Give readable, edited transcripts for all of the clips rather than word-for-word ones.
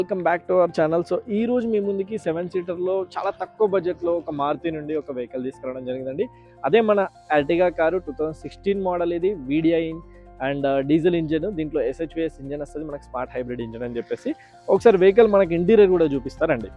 Welcome back to our channel. So ఈ రోజు మీ ముందుకి 7 సీటర్లో చాలా తక్కువ బడ్జెట్లో ఒక మారుతి నుండి ఒక వెహికల్ తీసుకురావడం జరిగిందండి. అదే మన ఎర్టిగా కారు 2016 మోడల్. ఇది వీడిఐ అండ్ డీజిల్ ఇంజిన్, దీంట్లో SHVS ఇంజిన్ వస్తుంది, మనకి స్మార్ట్ హైబ్రిడ్ ఇంజిన్ అని చెప్పేసి. ఒకసారి వెహికల్ మనకి ఇంటీరియర్ కూడా చూపిస్తారండి.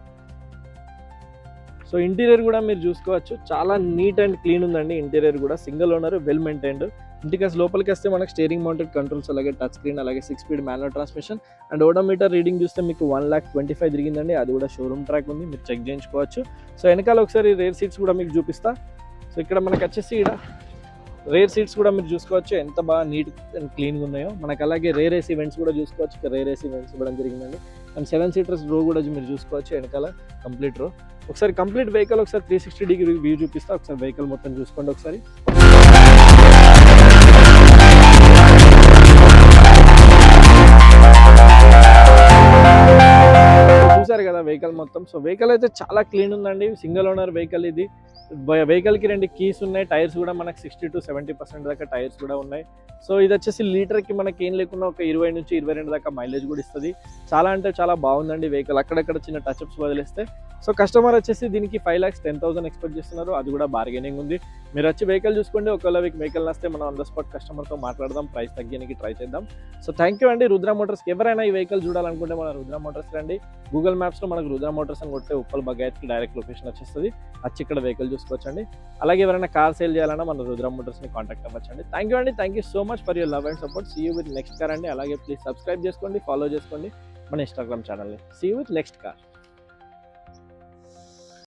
సో ఇంటీరియర్ కూడా మీరు చూసుకోవచ్చు, చాలా నీట్ అండ్ క్లీన్ ఉందండి. ఇంటీరియర్ కూడా సింగిల్ ఓనర్, వెల్ మెయింటైన్డ్. ఇంటికి లోపలికి వస్తే మనకి స్టీరింగ్ మౌంటెడ్ కంట్రోల్స్, అలాగే టచ్ స్క్రీన్, అలాగే 6 speed manual transmission and odometer reading చూస్తే మీకు 1,25,000 తిరిగిందండి. అది కూడా షోరూమ్ ట్రాక్ ఉంది, మీరు చెక్ చేయించుకోవచ్చు. సో వెనకాల ఒకసారి రేర్ సీట్స్ కూడా మీకు చూపిస్తా. సో ఇక్కడ మనకి వచ్చేసి ఇక్కడ రేర్ సీట్స్ కూడా మీరు చూసుకోవచ్చు, ఎంత బాగా నీట్ అండ్ క్లీన్గా ఉన్నాయో. మనకి అలాగే రేర్ ఏసీ వెంట్స్ కూడా చూసుకోవచ్చు, ఇక్కడ రేర్ ఏసీ వెంట్స్ ఇవ్వడం జరిగిందండి. అండ్ 7 సీటర్స్ రో కూడా మీరు చూసుకోవచ్చు, వెనకాల కంప్లీట్ రో. ఒకసారి కంప్లీట్ వెహికల్ ఒకసారి 360 డిగ్రీ వ్యూ చూపిస్తా. ఒకసారి వెహికల్ మొత్తం చూసుకోండి ఒకసారి. చూసారు కదా వెహికల్ మొత్తం. సో వెహికల్ అయితే చాలా క్లీన్ ఉందండి, సింగిల్ ఓనర్ వెహికల్ ఇది. వెహికల్కి 2 కీస్ ఉన్నాయి, టైర్స్ కూడా మనకి 60 to 70% దాకా టైర్స్ కూడా ఉన్నాయి. సో ఇది వచ్చేసి లీటర్కి మనకి ఏం లేకుండా ఒక 20 నుంచి 22 దాకా మైలేజ్ కూడా ఇస్తుంది. చాలా అంటే చాలా బాగుందండి వెహికల్, అక్కడక్కడ చిన్న టచ్అప్స్ వదిలేస్తే. సో కస్టమర్ వచ్చేసి దీనికి 5,10,000 ఎక్స్పెక్ట్ చేస్తున్నారు, అది కూడా బార్గెనింగ్ ఉంది. మీరు వచ్చి వెహికల్ చూసుకోండి, ఒకవేళ మీకు వెహికల్ నస్తే మనం ఆన్ ద స్పాట్ కస్టమర్తో మాట్లాడదాం, ప్రైస్ తగ్గడానికి ట్రై చేద్దాం. సో థ్యాంక్ యూ అండి. రుద్ర మోటార్స్కి ఎవరైనా ఈ వెహికల్ చూడాలనుకుంటే మన రుద్ర మోటార్స్ రండి. గూగుల్ మ్యాప్స్లో మనకు రుద్ర మోటార్స్ అని కొడితే ఉప్పల్ బగాయత్కి డైరెక్ట్ లొకేషన్ వచ్చేస్తుంది, వచ్చి ఇక్కడ వెహికల్ చూసుకోవచ్చండి. అలాగే ఎవరైనా కార్ సేల్ చేయాలన్నా మన రుద్ర మోటార్స్ని కాంటాక్ట్ అవ్వచ్చండి. థ్యాంక్ యూ అండి, thank you so much for your love and support. See you with next car అండి. అలాగే ప్లీజ్ సబ్స్క్రైబ్ చేసుకోండి, ఫాలో చేసుకోండి మన ఇన్స్టాగ్రామ్ ఛానల్ని. See you with next car.